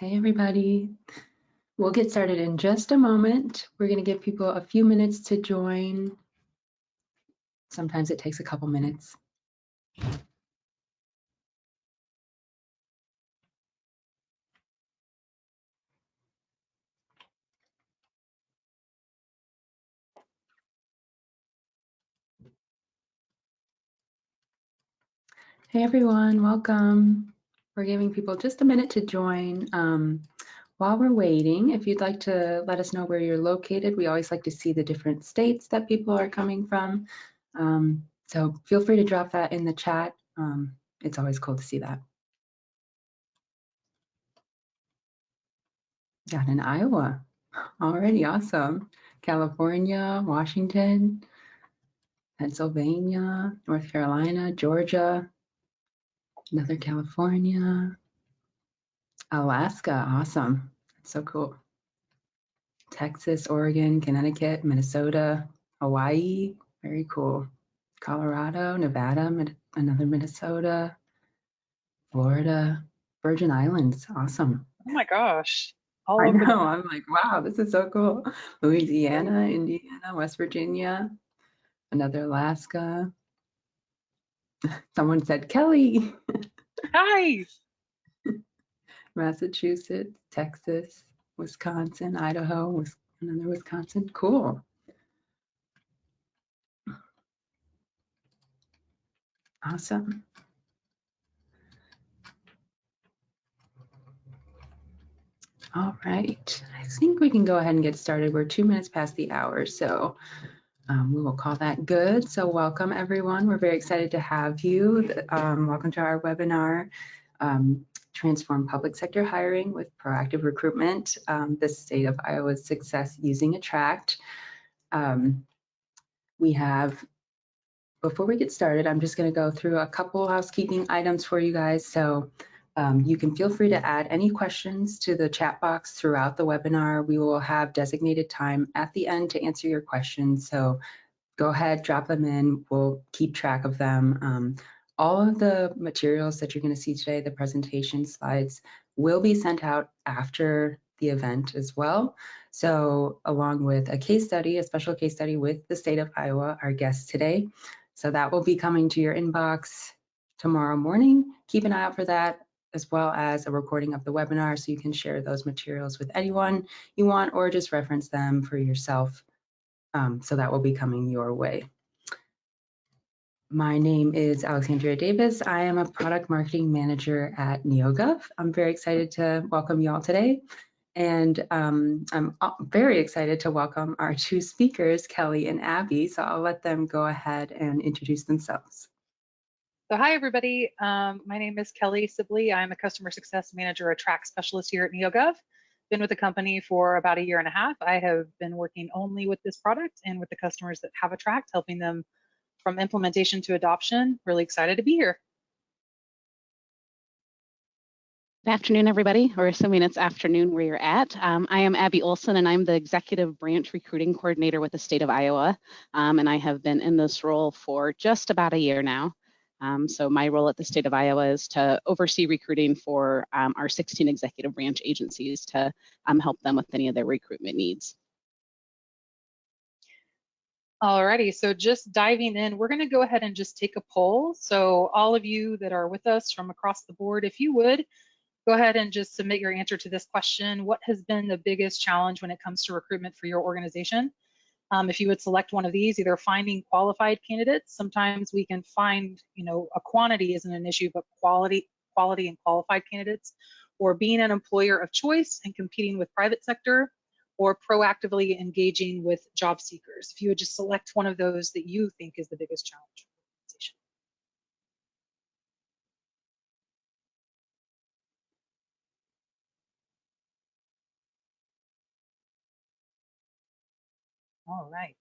Hey, everybody. We'll get started in just a moment. We're going to give people a few minutes to join. Sometimes it takes a couple minutes. Hey, everyone. Welcome. We're giving people just a minute to join. While we're waiting, if you'd like to let us know where you're located, we always like to see the different states that people are coming from. So feel free to drop that in the chat. It's always cool to see that. Got in Iowa already. Awesome. California, Washington, Pennsylvania, North Carolina, Georgia, another California, Alaska. Awesome. That's so cool. Texas, Oregon, Connecticut, Minnesota, Hawaii. Very cool. Colorado, Nevada, another Minnesota, Florida, Virgin Islands. Awesome. Oh my gosh. I know. I'm like, wow, this is so cool. Louisiana, Indiana, West Virginia, another Alaska. Someone said Kelly. Hi. Massachusetts, Texas, Wisconsin, Idaho, another Wisconsin. Cool. Awesome. All right. I think we can go ahead and get started. We're 2 minutes past the hour, so we will call that good. So welcome, everyone. We're very excited to have you. Welcome to our webinar, Transform Public Sector Hiring with Proactive Recruitment, the State of Iowa's Success Using Attract. We have, before we get started, I'm just going to go through a couple housekeeping items for you guys. So you can feel free to add any questions to the chat box throughout the webinar. We will have designated time at the end to answer your questions. So go ahead, drop them in. We'll keep track of them. All of the materials that you're going to see today, the presentation slides, will be sent out after the event as well. So along with a case study, a special case study with the state of Iowa, our guest today. So that will be coming to your inbox tomorrow morning. Keep an eye out for that, as well as a recording of the webinar so you can share those materials with anyone you want or just reference them for yourself. So that will be coming your way. My name is Alexandria Davis. I am a product marketing manager at NEOGOV. I'm very excited to welcome you all today. And I'm very excited to welcome our two speakers, Kelly and Abby. So I'll let them go ahead and introduce themselves. So hi, everybody. My name is Kelly Sibley. I'm a customer success manager, attract specialist here at NEOGOV. Been with the company for about 1.5 years. I have been working only with this product and with the customers that have attract, helping them from implementation to adoption. Really excited to be here. Good afternoon, everybody. We're assuming it's afternoon where you're at. I am Abby Olson, and I'm the Executive Branch Recruiting Coordinator with the state of Iowa. And I have been in this role for just about 1 year now. So my role at the state of Iowa is to oversee recruiting for our 16 executive branch agencies to help them with any of their recruitment needs. Alrighty, so just diving in, we're going to go ahead and just take a poll. So all of you that are with us from across the board, if you would, go ahead and just submit your answer to this question. What has been the biggest challenge when it comes to recruitment for your organization? If you would select one of these, either finding qualified candidates, sometimes we can find, a quantity isn't an issue, but quality and qualified candidates, or being an employer of choice and competing with private sector, or proactively engaging with job seekers. If you would just select one of those that you think is the biggest challenge. All right.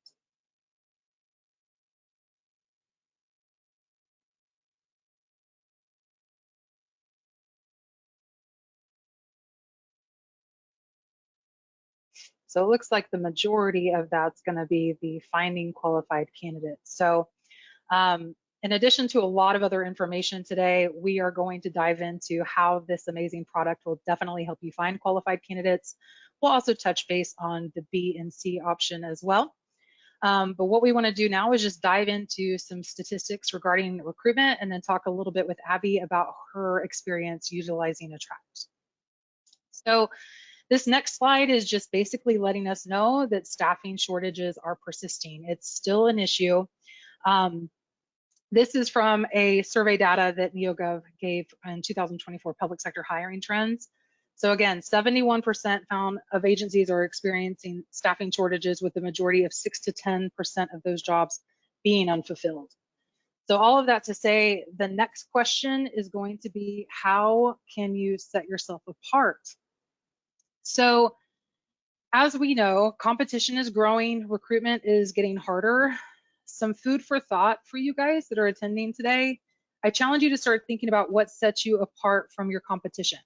So it looks like the majority of that's going to be the finding qualified candidates. So In addition to a lot of other information today, we are going to dive into how this amazing product will definitely help you find qualified candidates. We'll also touch base on the B and C option as well. But what we want to do now is just dive into some statistics regarding recruitment and then talk a little bit with Abby about her experience utilizing Attract. So this next slide is just basically letting us know that staffing shortages are persisting. It's still an issue. This is from a survey data that NEOGOV gave in 2024 public sector hiring trends. So again, 71% found of agencies are experiencing staffing shortages, with the majority of 6 to 10% of those jobs being unfulfilled. So all of that to say, the next question is going to be, how can you set yourself apart? So as we know, competition is growing, recruitment is getting harder. Some food for thought for you guys that are attending today. I challenge you to start thinking about what sets you apart from your competition.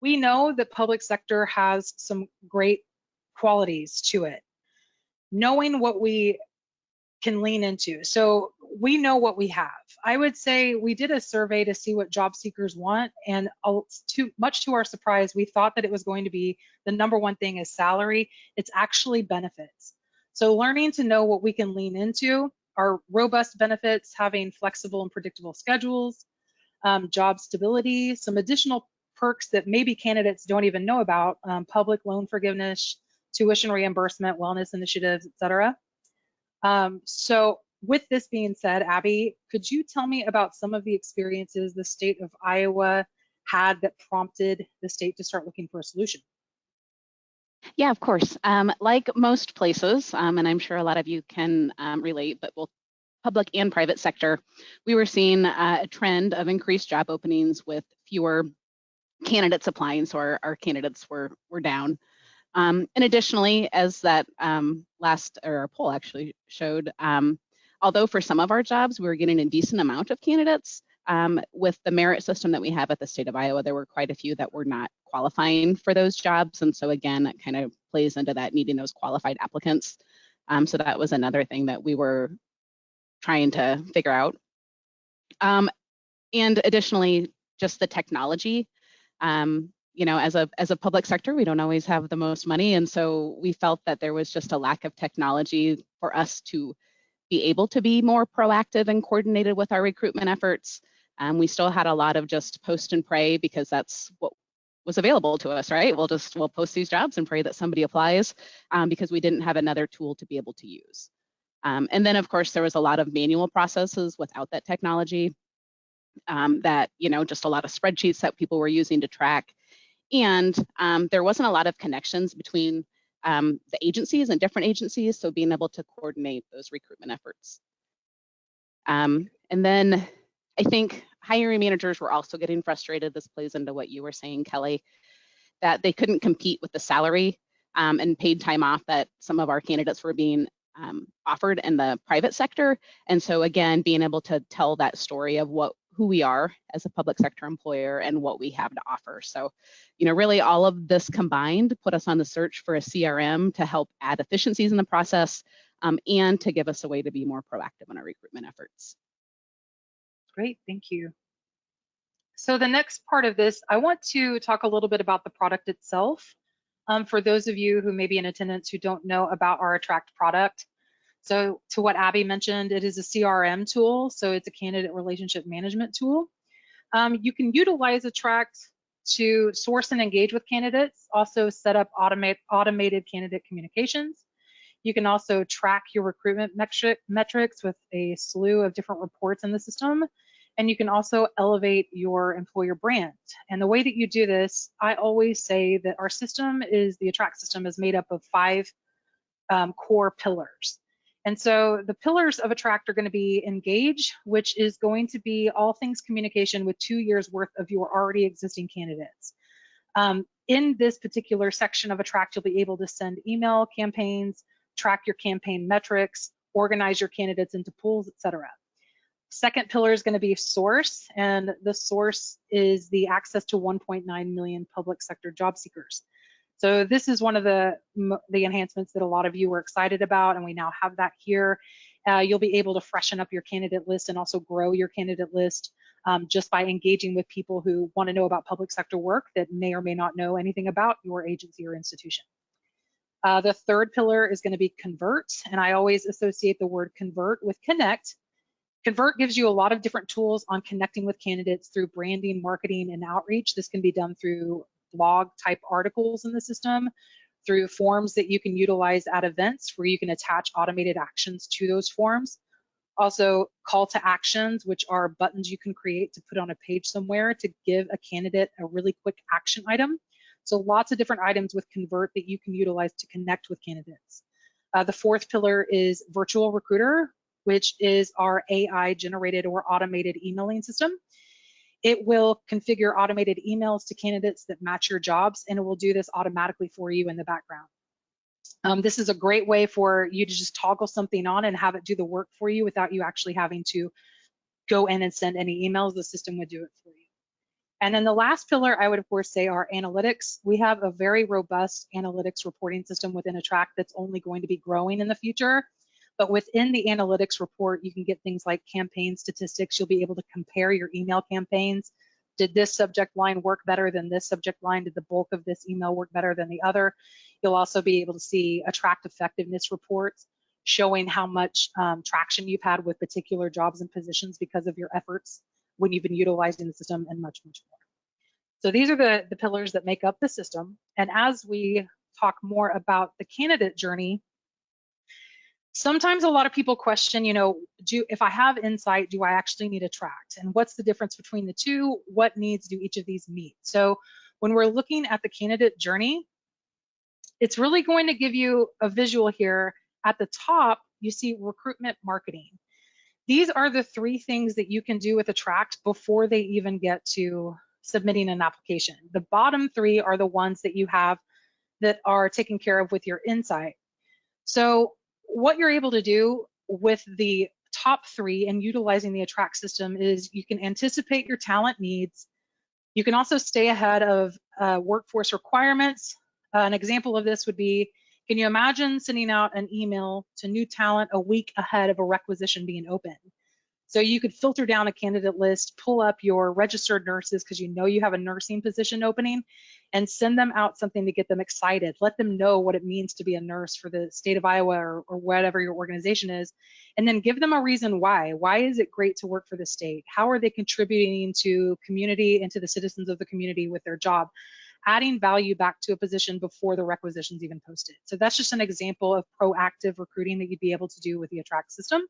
We know that public sector has some great qualities to it. Knowing what we can lean into. So we know what we have. I would say we did a survey to see what job seekers want, and much to our surprise, we thought that it was going to be the #1 thing is salary. It's actually benefits. So learning to know what we can lean into are robust benefits, having flexible and predictable schedules, job stability, some additional perks that maybe candidates don't even know about, public loan forgiveness, tuition reimbursement, wellness initiatives, etc. So with this being said, Abby, could you tell me about some of the experiences the state of Iowa had that prompted the state to start looking for a solution? Yeah, of course. Like most places, and I'm sure a lot of you can relate, but both public and private sector, we were seeing a trend of increased job openings with fewer candidates applying, so our candidates were down. And additionally, as that our poll actually showed, although for some of our jobs we were getting a decent amount of candidates, with the merit system that we have at the state of Iowa, there were quite a few that were not qualifying for those jobs. And so again, that kind of plays into that needing those qualified applicants. So that was another thing that we were trying to figure out. And additionally, just the technology. You know, as a public sector, we don't always have the most money. And so we felt that there was just a lack of technology for us to be able to be more proactive and coordinated with our recruitment efforts. We still had a lot of just post and pray, because that's what was available to us, right? We'll post these jobs and pray that somebody applies, because we didn't have another tool to be able to use. And then of course, there was a lot of manual processes without that technology, that, you know, just a lot of spreadsheets that people were using to track. And there wasn't a lot of connections between the agencies and different agencies, so being able to coordinate those recruitment efforts. And then I think hiring managers were also getting frustrated. This plays into what you were saying, Kelly, that they couldn't compete with the salary and paid time off that some of our candidates were being offered in the private sector. And so again, being able to tell that story of who we are as a public sector employer and what we have to offer. So, you know, really all of this combined put us on the search for a CRM to help add efficiencies in the process, and to give us a way to be more proactive in our recruitment efforts. Great, thank you. So the next part of this, I want to talk a little bit about the product itself. For those of you who may be in attendance who don't know about our Attract product. So to what Abby mentioned, it is a CRM tool. So it's a candidate relationship management tool. You can utilize Attract to source and engage with candidates, also set up automated candidate communications. You can also track your recruitment metrics with a slew of different reports in the system. And you can also elevate your employer brand. And the way that you do this, I always say that our system the Attract system is made up of 5 core pillars. And so the pillars of Attract are going to be engage, which is going to be all things communication with 2 years worth of your already existing candidates. In this particular section of Attract, you'll be able to send email campaigns, track your campaign metrics, organize your candidates into pools, etc. Second pillar is going to be source, and the source is the access to 1.9 million public sector job seekers. So this is one of the enhancements that a lot of you were excited about, and we now have that here. You'll be able to freshen up your candidate list and also grow your candidate list just by engaging with people who want to know about public sector work that may or may not know anything about your agency or institution. The third pillar is going to be convert, and I always associate the word convert with connect. Convert gives you a lot of different tools on connecting with candidates through branding, marketing, and outreach. This can be done through blog type articles in the system, through forms that you can utilize at events where you can attach automated actions to those forms. Also, call to actions, which are buttons you can create to put on a page somewhere to give a candidate a really quick action item. So lots of different items with Convert that you can utilize to connect with candidates. The fourth pillar is Virtual Recruiter, which is our AI generated or automated emailing system. It will configure automated emails to candidates that match your jobs, and it will do this automatically for you in the background. This is a great way for you to just toggle something on and have it do the work for you without you actually having to go in and send any emails. The system would do it for you. And then the last pillar, I would of course say, are analytics. We have a very robust analytics reporting system within Attract that's only going to be growing in the future. But within the analytics report, you can get things like campaign statistics. You'll be able to compare your email campaigns. Did this subject line work better than this subject line? Did the bulk of this email work better than the other? You'll also be able to see Attract effectiveness reports showing how much traction you've had with particular jobs and positions because of your efforts when you've been utilizing the system, and much, much more. So these are the pillars that make up the system. And as we talk more about the candidate journey, sometimes a lot of people question, if I have Insight, do I actually need Attract? And what's the difference between the two? What needs do each of these meet? So when we're looking at the candidate journey, it's really going to give you a visual here. At the top, you see recruitment marketing. These are the three things that you can do with Attract before they even get to submitting an application. The bottom three are the ones that you have that are taken care of with your Insight. So what you're able to do with the top three and utilizing the Attract system is you can anticipate your talent needs. You can also stay ahead of workforce requirements. An example of this would be, can you imagine sending out an email to new talent a week ahead of a requisition being open? So you could filter down a candidate list, pull up your registered nurses because you know you have a nursing position opening, and send them out something to get them excited. Let them know what it means to be a nurse for the state of Iowa or whatever your organization is, and then give them a reason why. Why is it great to work for the state? How are they contributing to community and to the citizens of the community with their job? Adding value back to a position before the requisition's even posted. So that's just an example of proactive recruiting that you'd be able to do with the Attract system.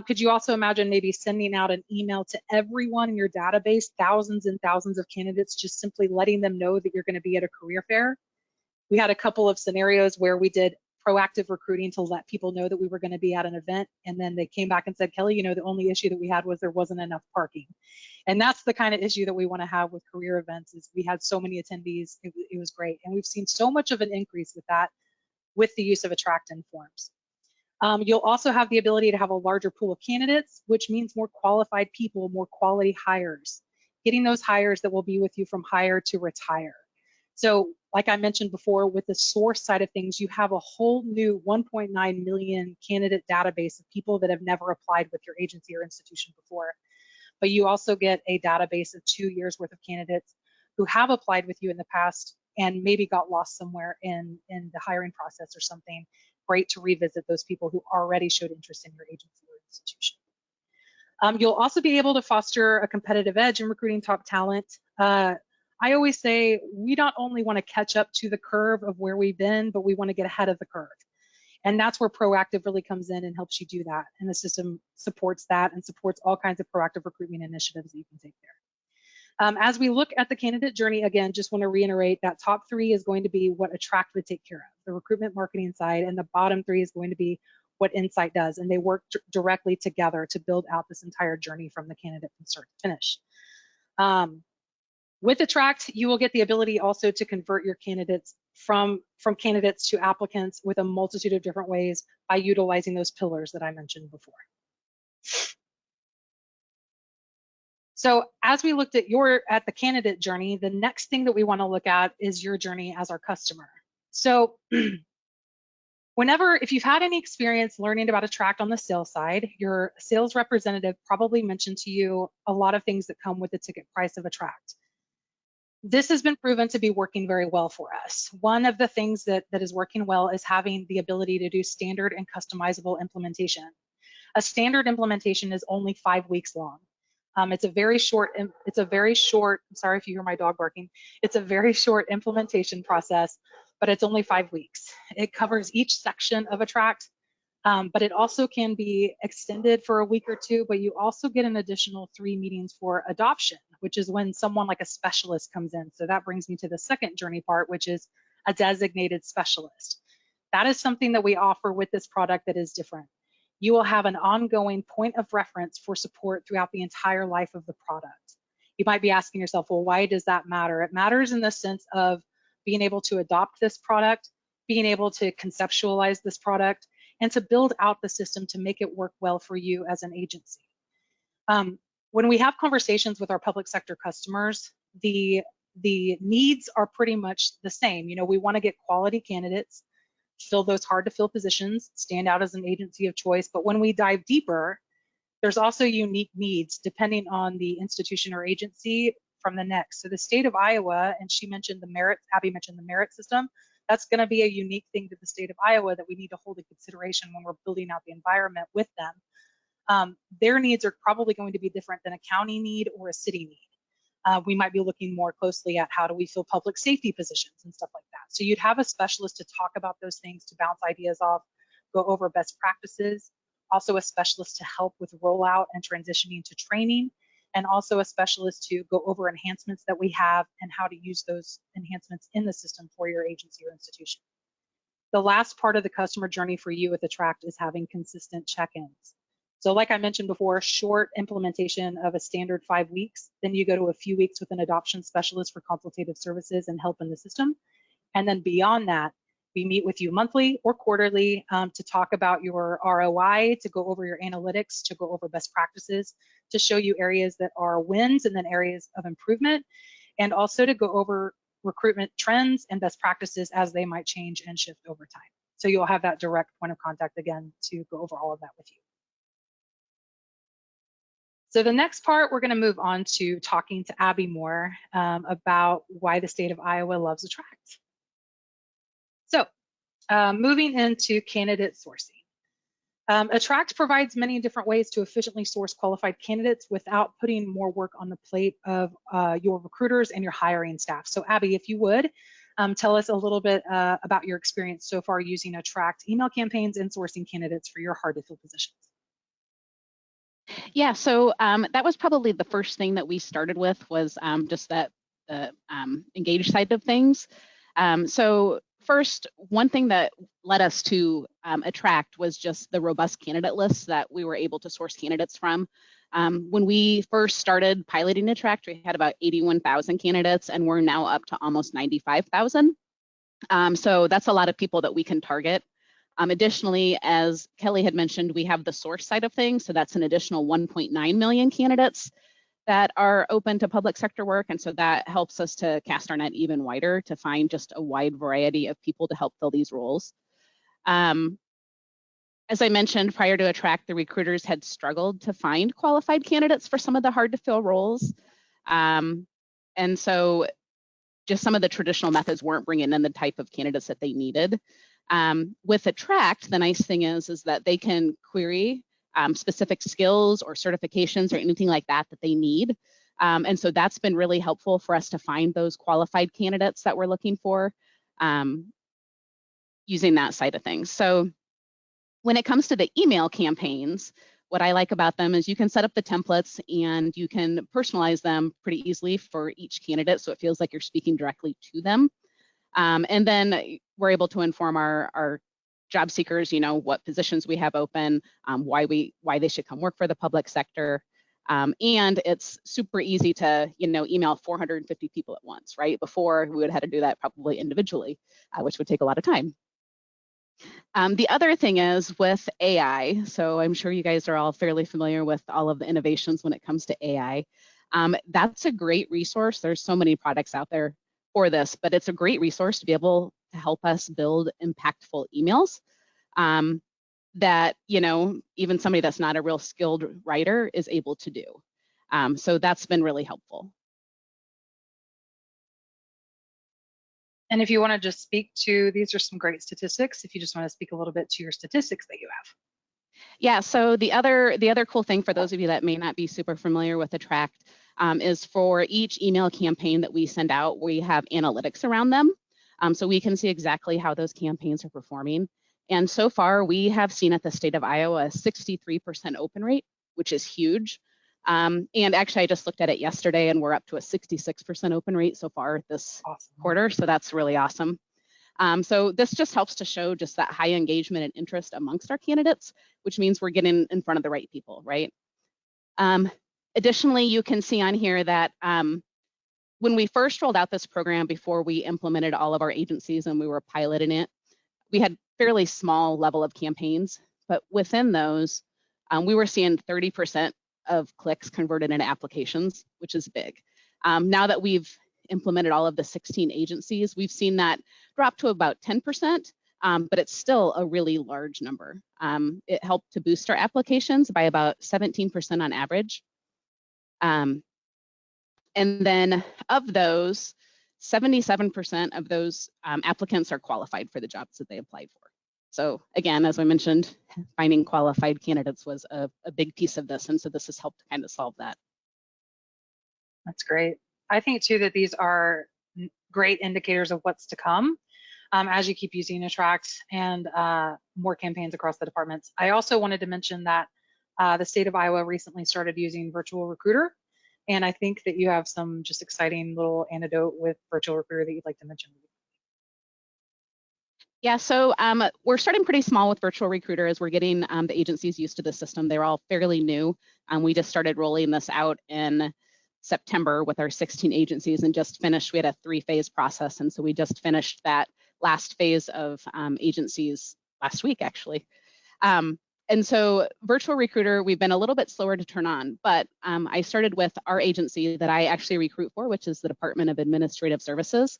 Could you also imagine maybe sending out an email to everyone in your database, thousands and thousands of candidates, just simply letting them know that you're going to be at a career fair? We had a couple of scenarios where we did proactive recruiting to let people know that we were going to be at an event, and then they came back and said, Kelly, the only issue that we had was there wasn't enough parking. And that's the kind of issue that we want to have with career events. Is we had so many attendees, it was great. And we've seen so much of an increase with that, with the use of Attract and forms. You'll also have the ability to have a larger pool of candidates, which means more qualified people, more quality hires, getting those hires that will be with you from hire to retire. So like I mentioned before, with the source side of things, you have a whole new 1.9 million candidate database of people that have never applied with your agency or institution before. But you also get a database of 2 years worth of candidates who have applied with you in the past and maybe got lost somewhere in the hiring process or something. Great to revisit those people who already showed interest in your agency or institution. You'll also be able to foster a competitive edge in recruiting top talent. I always say we not only want to catch up to the curve of where we've been, but we want to get ahead of the curve. And that's where proactive really comes in and helps you do that. And the system supports that and supports all kinds of proactive recruitment initiatives that you can take there. As we look at the candidate journey, again, just want to reiterate that top three is going to be what Attract would take care of, the recruitment marketing side, and the bottom three is going to be what Insight does. And they work directly together to build out this entire journey from the candidate from start to finish. With Attract, you will get the ability also to convert your candidates from candidates to applicants with a multitude of different ways by utilizing those pillars that I mentioned before. So as we looked at the candidate journey, the next thing that we want to look at is your journey as our customer. So If you've had any experience learning about Attract on the sales side, your sales representative probably mentioned to you a lot of things that come with the ticket price of Attract. This has been proven to be working very well for us. One of the things that is working well is having the ability to do standard and customizable implementation. A standard implementation is only 5 weeks long. It's a very short, I'm sorry if you hear my dog barking. It's a very short implementation process, but it's only 5 weeks. It covers each section of Attract, but it also can be extended for a week or two, but you also get an additional 3 meetings for adoption, which is when someone like a specialist comes in. So that brings me to the second journey part, which is a designated specialist. That is something that we offer with this product that is different. You will have an ongoing point of reference for support throughout the entire life of the product. You might be asking yourself, well, why does that matter? It matters in the sense of being able to adopt this product, being able to conceptualize this product, and to build out the system to make it work well for you as an agency. When we have conversations with our public sector customers, the needs are pretty much the same. You know, we want to get quality candidates, fill those hard to fill positions, stand out as an agency of choice. But when we dive deeper, there's also unique needs depending on the institution or agency from the next. So the state of Iowa, and she mentioned the merit, Abby mentioned the merit system, that's going to be a unique thing to the state of Iowa that we need to hold in consideration when we're building out the environment with them. Their needs are probably going to be different than a county need or a city need. We might be looking more closely at how do we fill public safety positions and stuff like that. So you'd have a specialist to talk about those things, to bounce ideas off, go over best practices, also a specialist to help with rollout and transitioning to training, and also a specialist to go over enhancements that we have and how to use those enhancements in the system for your agency or institution. The last part of the customer journey for you with Attract is having consistent check-ins. So like I mentioned before, short implementation of a standard 5 weeks, then you go to a few weeks with an adoption specialist for consultative services and help in the system. And then beyond that, we meet with you monthly or quarterly to talk about your ROI, to go over your analytics, to go over best practices, to show you areas that are wins and then areas of improvement, and also to go over recruitment trends and best practices as they might change and shift over time. So you'll have that direct point of contact again to go over all of that with you. So the next part, we're going to move on to talking to Abby more about why the state of Iowa loves Attract. So moving into candidate sourcing. Attract provides many different ways to efficiently source qualified candidates without putting more work on the plate of your recruiters and your hiring staff. So Abby, if you would, tell us a little bit about your experience so far using Attract email campaigns and sourcing candidates for your hard to fill positions. Yeah, so that was probably the first thing that we started with was just that engaged side of things. So first, one thing that led us to Attract was just the robust candidate lists that we were able to source candidates from. When we first started piloting Attract, we had about 81,000 candidates, and we're now up to almost 95,000. So that's a lot of people that we can target. Additionally, as Kelly had mentioned, we have the source side of things. So that's an additional 1.9 million candidates that are open to public sector work. And so that helps us to cast our net even wider to find just a wide variety of people to help fill these roles. As I mentioned, prior to Attract, the recruiters had struggled to find qualified candidates for some of the hard to fill roles. And so just some of the traditional methods weren't bringing in the type of candidates that they needed. With Attract, the nice thing is that they can query specific skills or certifications or anything like that that they need. And so that's been really helpful for us to find those qualified candidates that we're looking for using that side of things. So when it comes to the email campaigns, what I like about them is you can set up the templates and you can personalize them pretty easily for each candidate, so it feels like you're speaking directly to them. And then we're able to inform our job seekers, you know, what positions we have open, why they should come work for the public sector. And it's super easy to, you know, email 450 people at once, right? Before we would have had to do that probably individually, which would take a lot of time. The other thing is with AI, so I'm sure you guys are all fairly familiar with all of the innovations when it comes to AI. That's a great resource. There's so many products out there for this, but it's a great resource to be able to help us build impactful emails. that, you know, even somebody that's not a real skilled writer is able to do. So that's been really helpful. And if you want to just speak to, these are some great statistics, if you just want to speak a little bit to your statistics that you have. Yeah, so the other cool thing for those of you that may not be super familiar with Attract is for each email campaign that we send out, we have analytics around them. So we can see exactly how those campaigns are performing. And so far, we have seen at the state of Iowa a 63% open rate, which is huge. And actually, I just looked at it yesterday, and we're up to a 66% open rate so far this quarter. So that's really awesome. So this just helps to show just that high engagement and interest amongst our candidates, which means we're getting in front of the right people, right? Additionally, you can see on here that when we first rolled out this program before we implemented all of our agencies and we were piloting it, we had fairly small level of campaigns, but within those, we were seeing 30% of clicks converted into applications, which is big. Now that we've implemented all of the 16 agencies, we've seen that drop to about 10%, but it's still a really large number. It helped to boost our applications by about 17% on average. And then of those, 77% of those applicants are qualified for the jobs that they applied for. So again, as I mentioned, finding qualified candidates was a big piece of this, and so this has helped to kind of solve that. That's great. I think too that these are great indicators of what's to come as you keep using Attract and more campaigns across the departments. I also wanted to mention that the state of Iowa recently started using Virtual Recruiter, and I think that you have some just exciting little anecdote with Virtual Recruiter that you'd like to mention. Yeah, so we're starting pretty small with Virtual Recruiter as we're getting the agencies used to the system. They're all fairly new. We just started rolling this out in September with our 16 agencies and just finished. We had a 3-phase process, and so we just finished that last phase of agencies last week, actually. And so Virtual Recruiter, we've been a little bit slower to turn on, but I started with our agency that I actually recruit for, which is the Department of Administrative Services.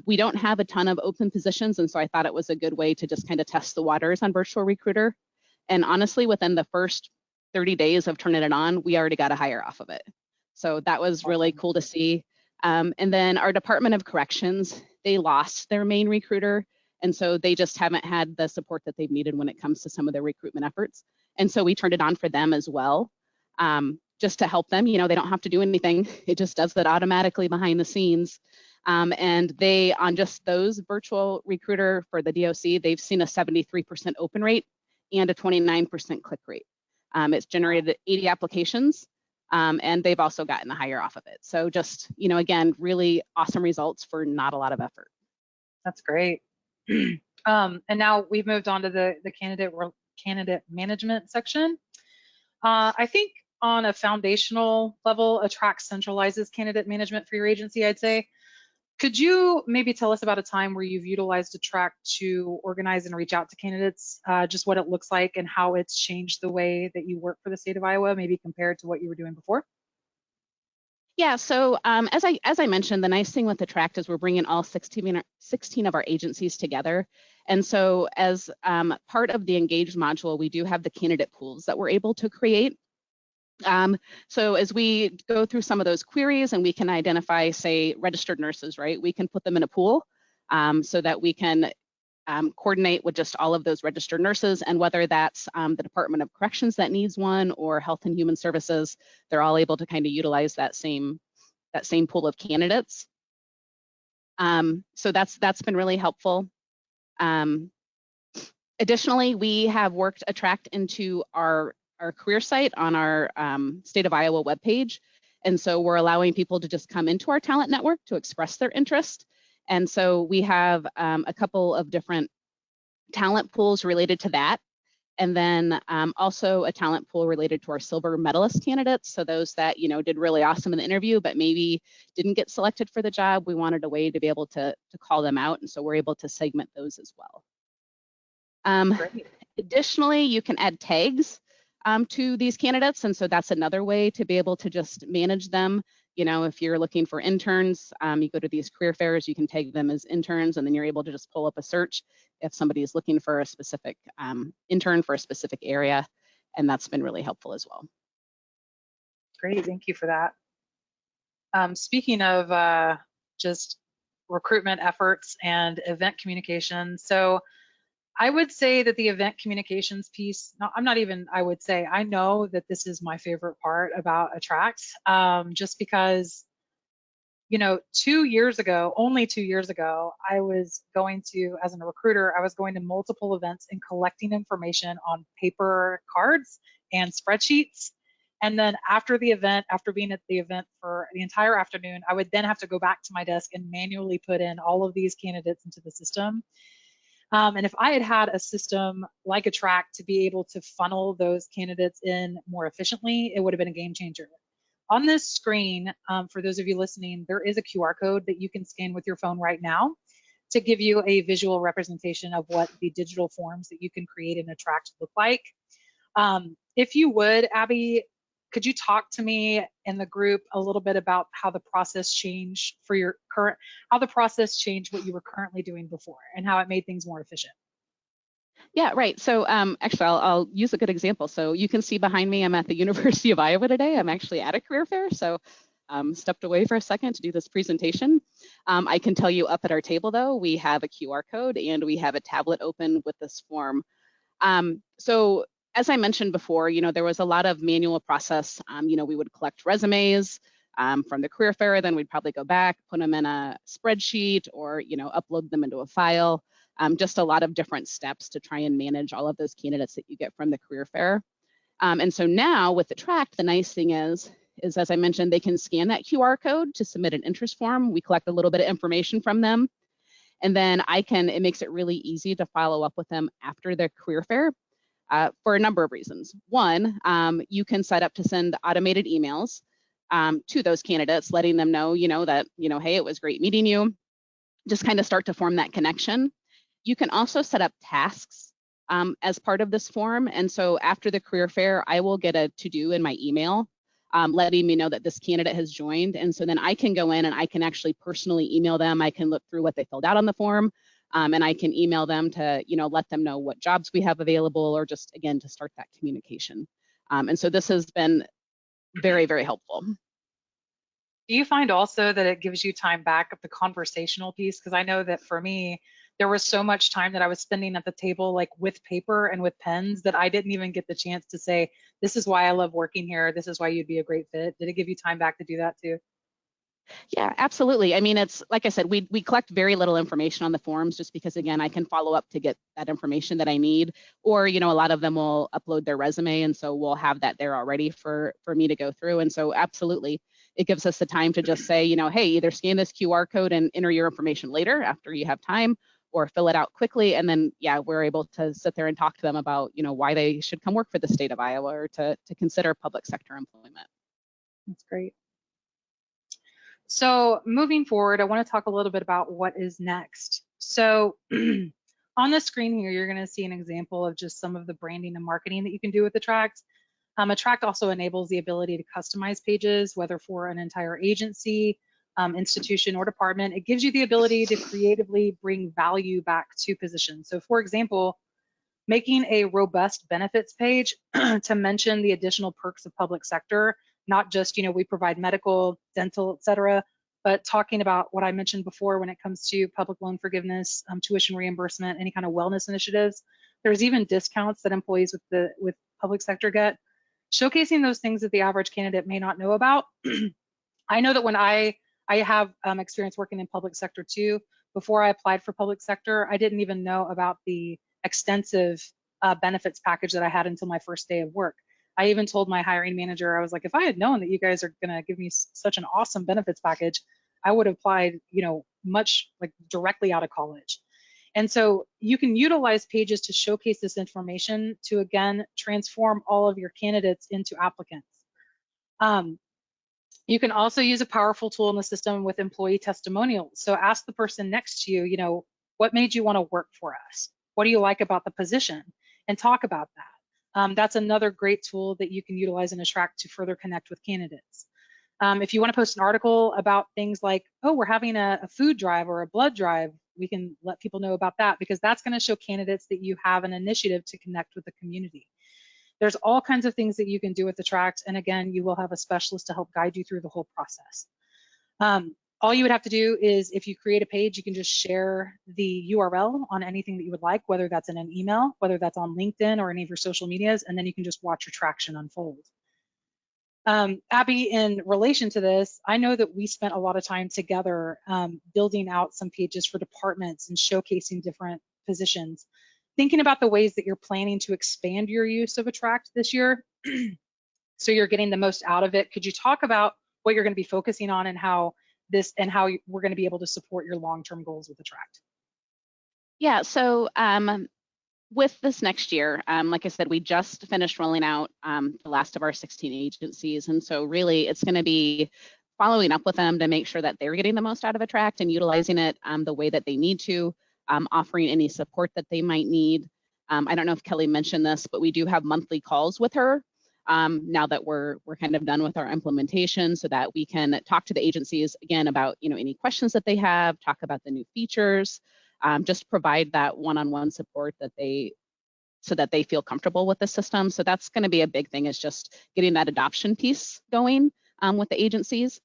We don't have a ton of open positions, and so I thought it was a good way to just kind of test the waters on Virtual Recruiter. And honestly, within the first 30 days of turning it on, we already got a hire off of it. So that was really cool to see. And then our Department of Corrections, they lost their main recruiter, and so they just haven't had the support that they've needed when it comes to some of their recruitment efforts. And so we turned it on for them as well, just to help them. You know, they don't have to do anything. It just does that automatically behind the scenes. And they, on just those Virtual Recruiter for the DOC, they've seen a 73% open rate and a 29% click rate. It's generated 80 applications, and they've also gotten a hire off of it. So just, you know, again, really awesome results for not a lot of effort. That's great. And now we've moved on to the candidate management section. I think on a foundational level, Attract centralizes candidate management for your agency, I'd say. Could you maybe tell us about a time where you've utilized Attract to organize and reach out to candidates, just what it looks like and how it's changed the way that you work for the state of Iowa, maybe compared to what you were doing before? Yeah, so as I mentioned, the nice thing with Attract is we're bringing all 16 of our agencies together. And so as part of the Engage module, we do have the candidate pools that we're able to create. So as we go through some of those queries and we can identify, say, registered nurses, right? We can put them in a pool so that we can coordinate with just all of those registered nurses, and whether that's the Department of Corrections that needs one or Health and Human Services, they're all able to kind of utilize that same pool of candidates. So that's been really helpful. Additionally, we have worked Attract into our career site on our State of Iowa webpage. And so we're allowing people to just come into our talent network to express their interest. And so we have a couple of different talent pools related to that. And then also a talent pool related to our silver medalist candidates. So those that, you know, did really awesome in the interview, but maybe didn't get selected for the job. We wanted a way to be able to call them out. And so we're able to segment those as well. Additionally, you can add tags to these candidates. And so that's another way to be able to just manage them. You know, if you're looking for interns, you go to these career fairs, you can tag them as interns, and then you're able to just pull up a search if somebody is looking for a specific intern for a specific area, and that's been really helpful as well. Great, thank you for that. Speaking of just recruitment efforts and event communication, so I would say that the event communications piece, no, I know that this is my favorite part about Attract, just because, you know, only 2 years ago, I was going to, as a recruiter, I was going to multiple events and collecting information on paper cards and spreadsheets. And then after the event, after being at the event for the entire afternoon, I would then have to go back to my desk and manually put in all of these candidates into the system. And if I had had a system like Attract to be able to funnel those candidates in more efficiently, it would have been a game changer. On this screen, for those of you listening, there is a QR code that you can scan with your phone right now to give you a visual representation of what the digital forms that you can create in Attract look like. If you would, Abby, could you talk to me and the group a little bit about how the process changed for your how the process changed what you were currently doing before and how it made things more efficient? Yeah, right. So actually, I'll use a good example. So you can see behind me, I'm at the University of Iowa today. I'm actually at a career fair. So stepped away for a second to do this presentation. I can tell you up at our table, though, we have a QR code and we have a tablet open with this form. So as I mentioned before, you know, there was a lot of manual process. You know, we would collect resumes from the career fair, then we'd probably go back, put them in a spreadsheet or, you know, upload them into a file. Just a lot of different steps to try and manage all of those candidates that you get from the career fair. And so now with Attract, the nice thing is as I mentioned, they can scan that QR code to submit an interest form. We collect a little bit of information from them. And then it makes it really easy to follow up with them after their career fair for a number of reasons. One, you can set up to send automated emails to those candidates, letting them know, that, hey, it was great meeting you. Just kind of start to form that connection. You can also set up tasks as part of this form. And so after the career fair, I will get a to-do in my email letting me know that this candidate has joined. And so then I can go in and I can actually personally email them. I can look through what they filled out on the form and I can email them to, let them know what jobs we have available or just, again, to start that communication. And so this has been very, very helpful. Do you find also that it gives you time back of the conversational piece? Because I know that for me, there was so much time that I was spending at the table, like with paper and with pens, that I didn't even get the chance to say, this is why I love working here. This is why you'd be a great fit. Did it give you time back to do that too? Yeah, absolutely. I mean, it's like I said, we collect very little information on the forms just because, again, I can follow up to get that information that I need. Or, a lot of them will upload their resume. And so we'll have that there already for me to go through. And so absolutely, it gives us the time to just say, hey, either scan this QR code and enter your information later after you have time, or fill it out quickly. And then, yeah, we're able to sit there and talk to them about, why they should come work for the state of Iowa or to consider public sector employment. That's great. So moving forward, I want to talk a little bit about what is next. So on the screen here, you're going to see an example of just some of the branding and marketing that you can do with Attract. Attract also enables the ability to customize pages, whether for an entire agency, institution, or department. It gives you the ability to creatively bring value back to positions. So for example, making a robust benefits page to mention the additional perks of public sector, not just, we provide medical, dental, et cetera, but talking about what I mentioned before when it comes to public loan forgiveness, tuition reimbursement, any kind of wellness initiatives. There's even discounts that employees with public sector get. Showcasing those things that the average candidate may not know about. I know that when I have experience working in public sector too. Before I applied for public sector, I didn't even know about the extensive benefits package that I had until my first day of work. I even told my hiring manager, I was like, if I had known that you guys are gonna give me such an awesome benefits package, I would have applied, much like directly out of college. And so you can utilize pages to showcase this information to, again, transform all of your candidates into applicants. You can also use a powerful tool in the system with employee testimonials. So ask the person next to you, what made you want to work for us? What do you like about the position? And talk about that. That's another great tool that you can utilize in Attract to further connect with candidates. If you want to post an article about things like, oh, we're having a food drive or a blood drive, we can let people know about that, because that's going to show candidates that you have an initiative to connect with the community. There's all kinds of things that you can do with the tract, and again, you will have a specialist to help guide you through the whole process. All you would have to do is, if you create a page, you can just share the URL on anything that you would like, whether that's in an email, whether that's on LinkedIn or any of your social medias, and then you can just watch your traction unfold. Abby, in relation to this, I know that we spent a lot of time together building out some pages for departments and showcasing different positions. Thinking about the ways that you're planning to expand your use of Attract this year, so you're getting the most out of it, could you talk about what you're going to be focusing on and how we're going to be able to support your long-term goals with Attract? Yeah, so with this next year, like I said, we just finished rolling out the last of our 16 agencies. And so really it's going to be following up with them to make sure that they're getting the most out of Attract and utilizing it the way that they need to, offering any support that they might need. I don't know if Kelly mentioned this, but we do have monthly calls with her now that we're kind of done with our implementation, so that we can talk to the agencies again about any questions that they have, talk about the new features, just provide that one-on-one support so that they feel comfortable with the system. So that's going to be a big thing, is just getting that adoption piece going with the agencies.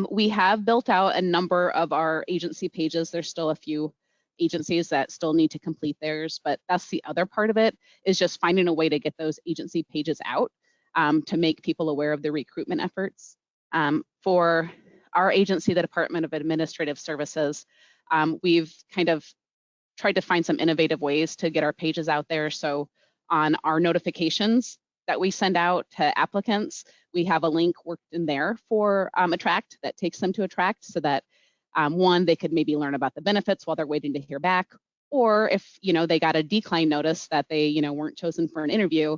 We have built out a number of our agency pages. There's still a few agencies that still need to complete theirs, but that's the other part of it, is just finding a way to get those agency pages out to make people aware of the recruitment efforts. For our agency, the Department of Administrative Services, we've kind of tried to find some innovative ways to get our pages out there. So on our notifications that we send out to applicants, we have a link worked in there for Attract that takes them to Attract, so that one, they could maybe learn about the benefits while they're waiting to hear back, or if they got a decline notice that they weren't chosen for an interview,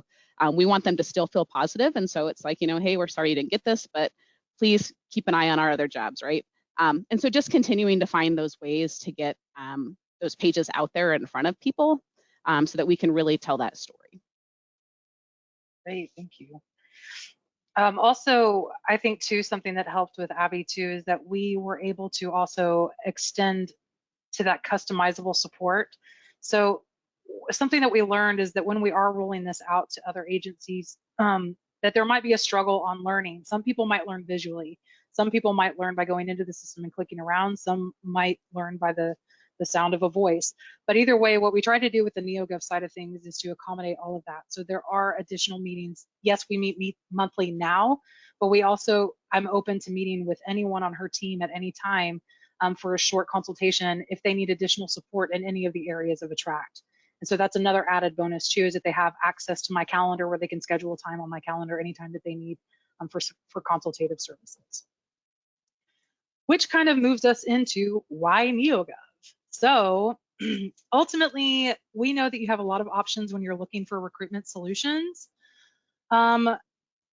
we want them to still feel positive. And so it's like, hey, we're sorry you didn't get this, but please keep an eye on our other jobs, right? And so just continuing to find those ways to get those pages out there in front of people so that we can really tell that story. Great, thank you. Also, I think too, something that helped with Abby too is that we were able to also extend to that customizable support. So something that we learned is that when we are rolling this out to other agencies, that there might be a struggle on learning. Some people might learn visually. Some people might learn by going into the system and clicking around. Some might learn by the sound of a voice. But either way, what we try to do with the NEOGOV side of things is to accommodate all of that. So there are additional meetings. Yes, we meet monthly now, but I'm open to meeting with anyone on her team at any time for a short consultation if they need additional support in any of the areas of Attract. And so that's another added bonus too, is that they have access to my calendar, where they can schedule a time on my calendar anytime that they need for consultative services. Which kind of moves us into why NEOGOV. So ultimately, we know that you have a lot of options when you're looking for recruitment solutions.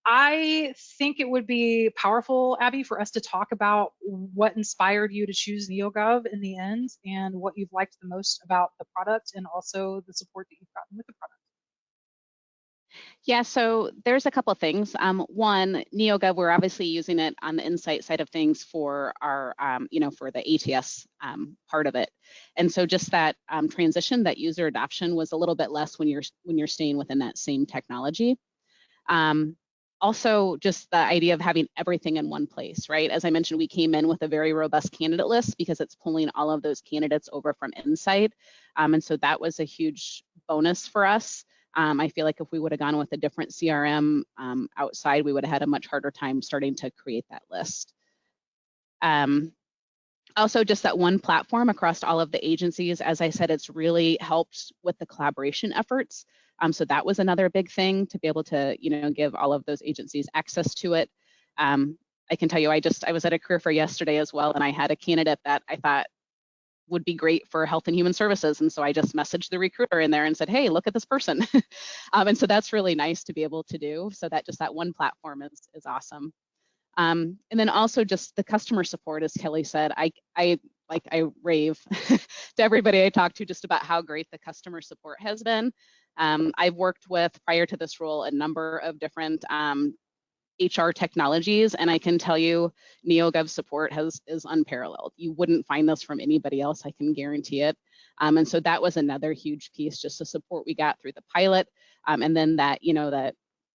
I think it would be powerful, Abby, for us to talk about what inspired you to choose NEOGOV in the end, and what you've liked the most about the product, and also the support that you've gotten with the product. Yeah, so there's a couple of things. One, NEOGOV, we're obviously using it on the Insight side of things for our, for the ATS part of it. And so just that transition, that user adoption was a little bit less when you're staying within that same technology. Also, just the idea of having everything in one place, right? As I mentioned, we came in with a very robust candidate list because it's pulling all of those candidates over from Insight. And so that was a huge bonus for us. I feel like if we would have gone with a different CRM outside, we would have had a much harder time starting to create that list. Also, just that one platform across all of the agencies, as I said, it's really helped with the collaboration efforts. So that was another big thing, to be able to, give all of those agencies access to it. I can tell you, I was at a career fair yesterday as well, and I had a candidate that I thought would be great for Health and Human Services. And so I just messaged the recruiter in there and said, hey, look at this person. And so that's really nice to be able to do. So that just that one platform is awesome. And then also just the customer support, as Kelly said, I rave to everybody I talk to just about how great the customer support has been. I've worked with, prior to this role, a number of different HR technologies, and I can tell you NEOGOV support is unparalleled. You wouldn't find this from anybody else, I can guarantee it. And so that was another huge piece, just the support we got through the pilot, and then that, that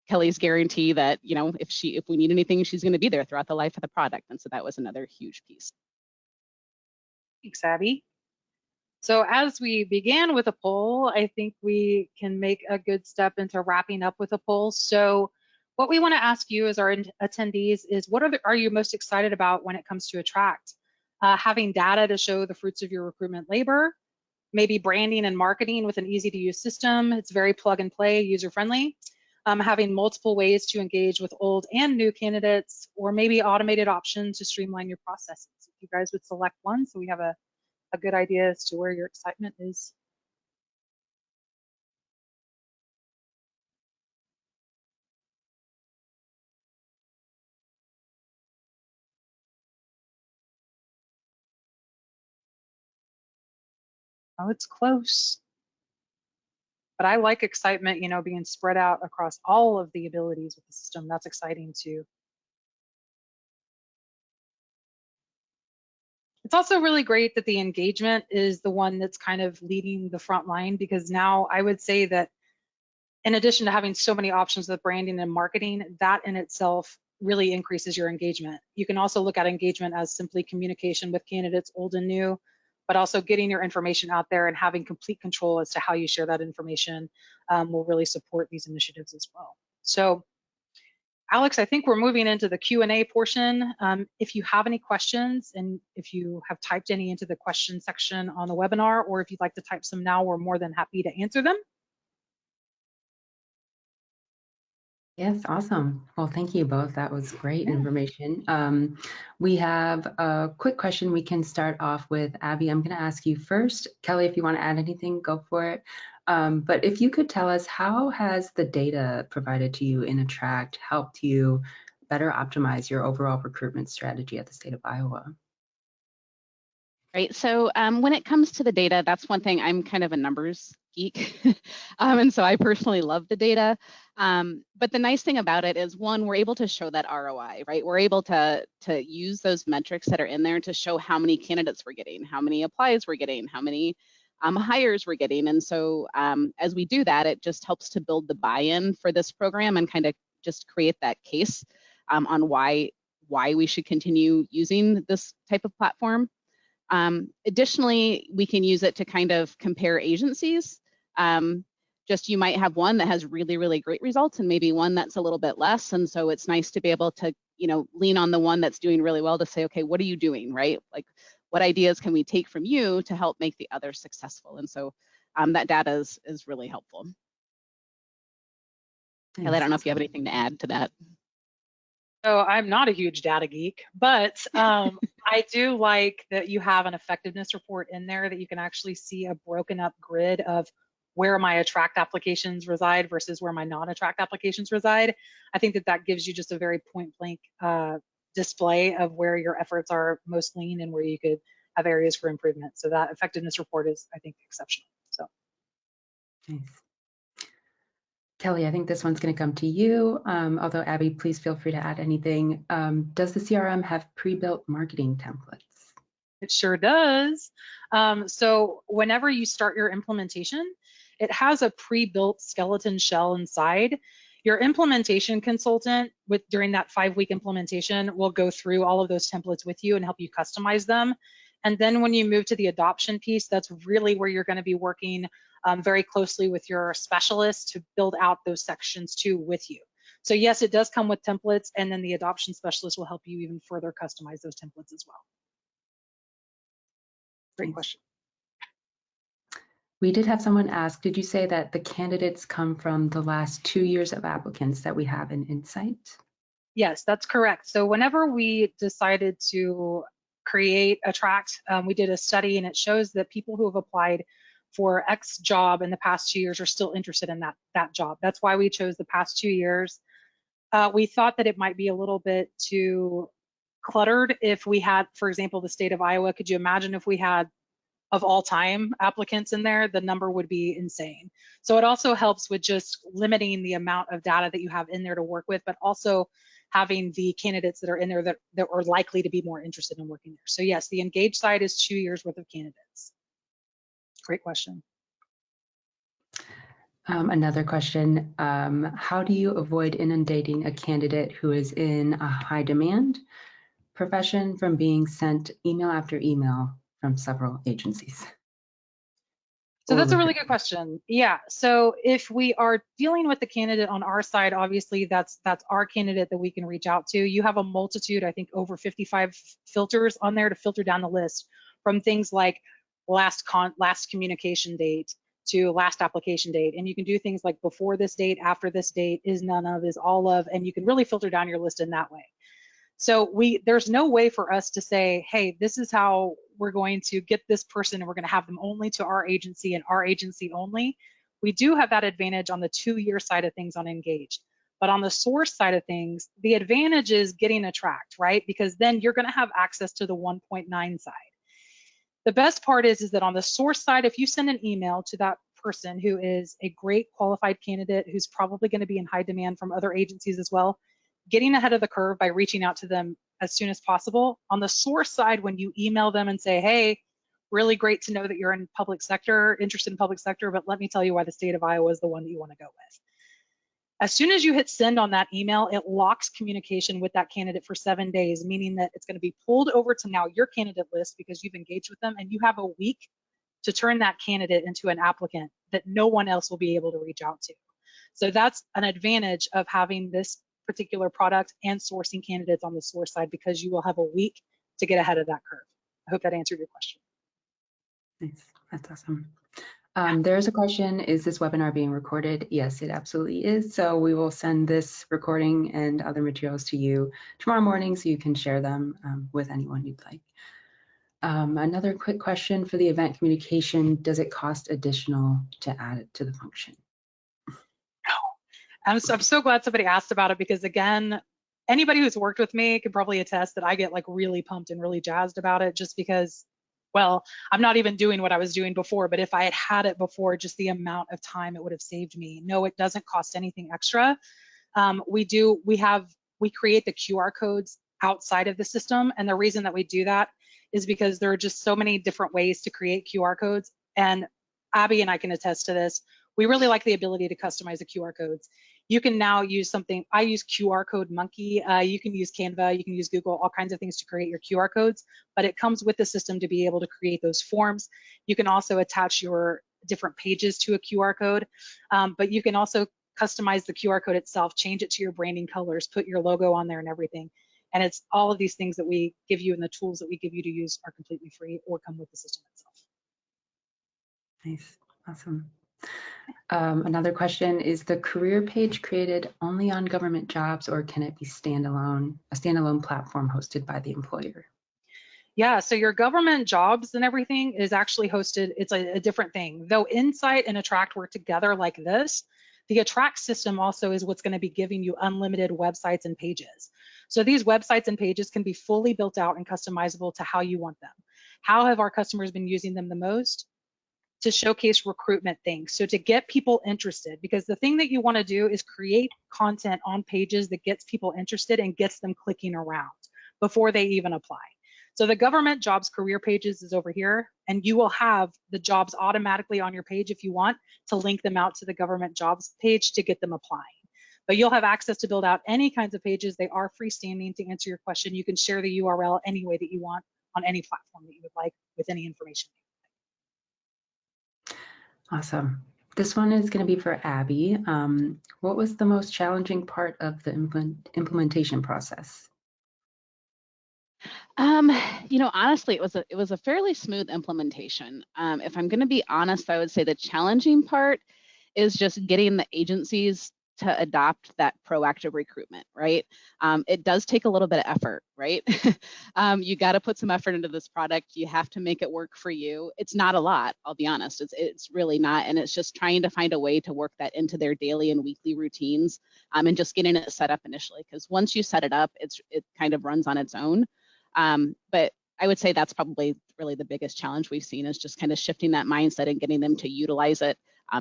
Kelly's guarantee that, if we need anything, she's going to be there throughout the life of the product. And so that was another huge piece. Thanks, Abby. So as we began with a poll, I think we can make a good step into wrapping up with a poll. So what we want to ask you as our attendees is, what are you most excited about when it comes to Attract? Having data to show the fruits of your recruitment labor, maybe branding and marketing with an easy to use system. It's very plug and play, user friendly. Having multiple ways to engage with old and new candidates, or maybe automated options to streamline your processes. If you guys would select one, so we have a good idea as to where your excitement is. Oh, it's close. But I like excitement, being spread out across all of the abilities with the system. That's exciting too. It's also really great that the engagement is the one that's kind of leading the front line, because now I would say that in addition to having so many options with branding and marketing, that in itself really increases your engagement. You can also look at engagement as simply communication with candidates, old and new, but also getting your information out there and having complete control as to how you share that information will really support these initiatives as well. So Alex, I think we're moving into the Q&A portion. If you have any questions, and if you have typed any into the question section on the webinar, or if you'd like to type some now, we're more than happy to answer them. Yes, awesome. Well, thank you both. That was great information. We have a quick question we can start off with. Abby, I'm going to ask you first. Kelly, if you want to add anything, go for it. But if you could tell us, how has the data provided to you in Attract helped you better optimize your overall recruitment strategy at the state of Iowa? Right, so when it comes to the data, that's one thing. I'm kind of a numbers geek, and so I personally love the data. But the nice thing about it is, one, we're able to show that ROI, right? We're able to use those metrics that are in there to show how many candidates we're getting, how many applies we're getting, how many hires we're getting. And so as we do that, it just helps to build the buy-in for this program and kind of just create that case on why we should continue using this type of platform. Additionally, we can use it to kind of compare agencies. Just you might have one that has really, really great results and maybe one that's a little bit less. And so it's nice to be able to, lean on the one that's doing really well to say, okay, what are you doing, right? Like, what ideas can we take from you to help make the others successful? And so that data is really helpful. Kelly, I don't know if you have anything to add to that. So I'm not a huge data geek, but I do like that you have an effectiveness report in there that you can actually see a broken up grid of where my Attract applications reside versus where my non-Attract applications reside. I think that gives you just a very point blank display of where your efforts are most lean and where you could have areas for improvement. So that effectiveness report is, I think, exceptional. So. Nice. Kelly, I think this one's going to come to you, although Abby, please feel free to add anything. Does the CRM have pre-built marketing templates? It sure does. So whenever you start your implementation, it has a pre-built skeleton shell inside. Your implementation consultant during that 5-week implementation will go through all of those templates with you and help you customize them. And then when you move to the adoption piece, that's really where you're going to be working very closely with your specialists to build out those sections too with you. So yes, it does come with templates, and then the adoption specialist will help you even further customize those templates as well. Great question. We did have someone ask, did you say that the candidates come from the last 2 years of applicants that we have in Insight? Yes, that's correct. So whenever we decided to create Attract, we did a study, and it shows that people who have applied for X job in the past 2 years are still interested in that job. That's why we chose the past 2 years. We thought that it might be a little bit too cluttered if we had, for example, the state of Iowa. Could you imagine if we had of all time applicants in there? The number would be insane. So it also helps with just limiting the amount of data that you have in there to work with, but also having the candidates that are in there that are likely to be more interested in working there. So yes, the engaged side is 2 years worth of candidates. Great question. Another question, how do you avoid inundating a candidate who is in a high demand profession from being sent email after email from several agencies? So that's a really good question. Yeah, so if we are dealing with the candidate on our side, obviously that's our candidate that we can reach out to. You have a multitude, I think over 55 filters on there to filter down the list, from things like last communication date to last application date. And you can do things like before this date, after this date, is none of, is all of, and you can really filter down your list in that way. So there's no way for us to say, hey, this is how we're going to get this person and we're going to have them only to our agency and our agency only. We do have that advantage on the 2-year side of things on Engaged. But on the source side of things, the advantage is getting a tract, right? Because then you're going to have access to the 1.9 side. The best part is that on the source side, if you send an email to that person who is a great qualified candidate who's probably going to be in high demand from other agencies as well, getting ahead of the curve by reaching out to them as soon as possible. On the source side, when you email them and say, hey, really great to know that you're in public sector, interested in public sector, but let me tell you why the state of Iowa is the one that you want to go with. As soon as you hit send on that email, it locks communication with that candidate for 7 days, meaning that it's going to be pulled over to now your candidate list because you've engaged with them, and you have a week to turn that candidate into an applicant that no one else will be able to reach out to. So that's an advantage of having this particular product and sourcing candidates on the source side, because you will have a week to get ahead of that curve. I hope that answered your question. Nice, that's awesome. There's a question, is this webinar being recorded? Yes, it absolutely is. So we will send this recording and other materials to you tomorrow morning so you can share them with anyone you'd like. Another quick question for the event communication, does it cost additional to add it to the function? I'm so glad somebody asked about it, because again, anybody who's worked with me can probably attest that I get like really pumped and really jazzed about it, just because, well, I'm not even doing what I was doing before, but if I had had it before, just the amount of time it would have saved me. No, it doesn't cost anything extra. We create the QR codes outside of the system, and the reason that we do that is because there are just so many different ways to create QR codes, and Abby and I can attest to this. We really like the ability to customize the QR codes. You can now use something, I use QR Code Monkey, you can use Canva, you can use Google, all kinds of things to create your QR codes, but it comes with the system to be able to create those forms. You can also attach your different pages to a QR code, but you can also customize the QR code itself, change it to your branding colors, put your logo on there and everything. And it's all of these things that we give you, and the tools that we give you to use are completely free or come with the system itself. Nice, awesome. Another question, is the career page created only on government jobs, or can it be a standalone platform hosted by the employer? Yeah, so your government jobs and everything is actually hosted, it's a different thing. Though Insight and Attract work together like this, the Attract system also is what's going to be giving you unlimited websites and pages. So these websites and pages can be fully built out and customizable to how you want them. How have our customers been using them the most? To showcase recruitment things, so to get people interested, because the thing that you want to do is create content on pages that gets people interested and gets them clicking around before they even apply. So the government jobs career pages is over here, and you will have the jobs automatically on your page if you want to link them out to the government jobs page to get them applying. But you'll have access to build out any kinds of pages. They are freestanding. To answer your question, you can share the URL any way that you want on any platform that you would like with any information. Awesome. This one is going to be for Abby. What was the most challenging part of the implementation process? Honestly, it was a fairly smooth implementation. If I'm going to be honest, I would say the challenging part is just getting the agencies to adopt that proactive recruitment, right? It does take a little bit of effort, right? You got to put some effort into this product. You have to make it work for you. It's not a lot, I'll be honest. It's really not, and it's just trying to find a way to work that into their daily and weekly routines, and just getting it set up initially. Because once you set it up, it kind of runs on its own. But I would say that's probably really the biggest challenge we've seen, is just kind of shifting that mindset and getting them to utilize it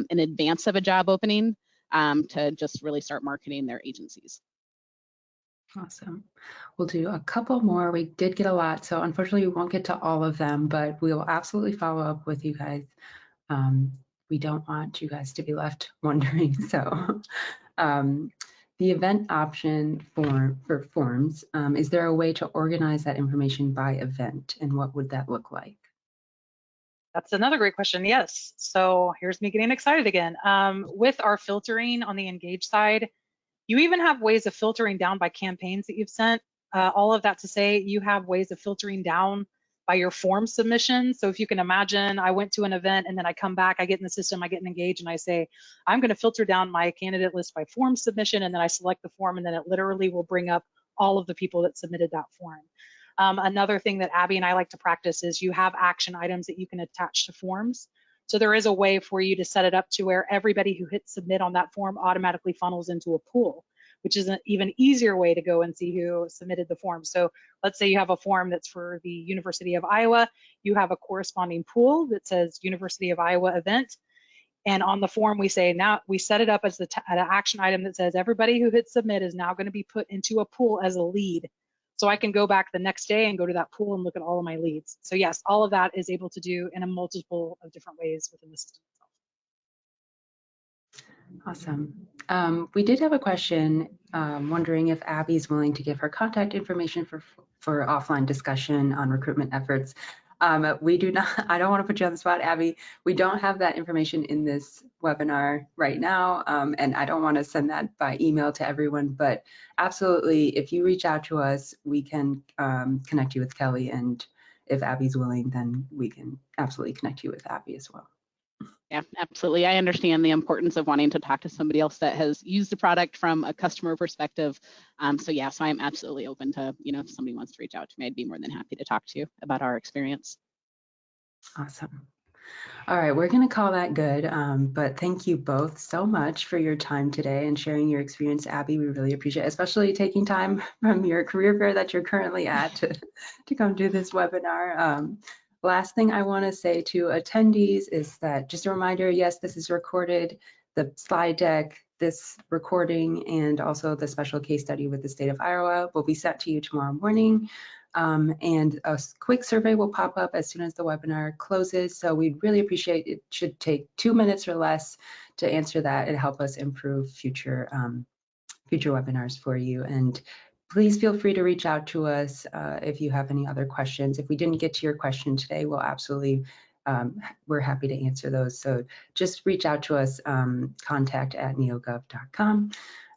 in advance of a job opening, to just really start marketing their agencies. Awesome. We'll do a couple more. We did get a lot, so unfortunately we won't get to all of them, but we will absolutely follow up with you guys. We don't want you guys to be left wondering. So the event option for forms, is there a way to organize that information by event, and what would that look like? That's another great question. Yes. So here's me getting excited again. With our filtering on the Engage side, you even have ways of filtering down by campaigns that you've sent. All of that to say, you have ways of filtering down by your form submission. So if you can imagine, I went to an event and then I come back, I get in the system, I get in Engage, and I say, I'm going to filter down my candidate list by form submission, and then I select the form, and then it literally will bring up all of the people that submitted that form. Another thing that Abby and I like to practice is you have action items that you can attach to forms. So there is a way for you to set it up to where everybody who hits submit on that form automatically funnels into a pool, which is an even easier way to go and see who submitted the form. So let's say you have a form that's for the University of Iowa, you have a corresponding pool that says University of Iowa event. And on the form, we say now we set it up as an action item that says everybody who hits submit is now going to be put into a pool as a lead. So I can go back the next day and go to that pool and look at all of my leads. So yes, all of that is able to do in a multiple of different ways within the system itself. Awesome. We did have a question wondering if Abby's willing to give her contact information for offline discussion on recruitment efforts. We do not, I don't want to put you on the spot, Abby. We don't have that information in this webinar right now, and I don't want to send that by email to everyone, but absolutely, if you reach out to us, we can connect you with Kelly, and if Abby's willing, then we can absolutely connect you with Abby as well. Yeah, absolutely. I understand the importance of wanting to talk to somebody else that has used the product from a customer perspective. So yeah, so I'm absolutely open to, if somebody wants to reach out to me, I'd be more than happy to talk to you about our experience. Awesome. All right, we're going to call that good, but thank you both so much for your time today and sharing your experience, Abby. We really appreciate it, especially taking time from your career fair that you're currently at to come do this webinar. Last thing I want to say to attendees is that just a reminder, yes, this is recorded, the slide deck, this recording, and also the special case study with the state of Iowa will be sent to you tomorrow morning. And a quick survey will pop up as soon as the webinar closes. So we'd really appreciate it. Should take 2 minutes or less to answer that and help us improve future webinars for you. And please feel free to reach out to us if you have any other questions. If we didn't get to your question today, we'll absolutely, we're happy to answer those. So just reach out to us, contact@neogov.com.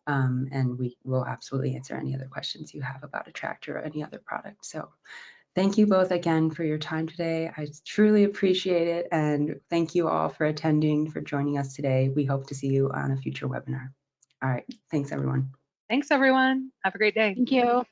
And we will absolutely answer any other questions you have about Attract or any other product. So thank you both again for your time today. I truly appreciate it. And thank you all for attending, for joining us today. We hope to see you on a future webinar. All right. Thanks, everyone. Thanks, everyone. Have a great day. Thank you.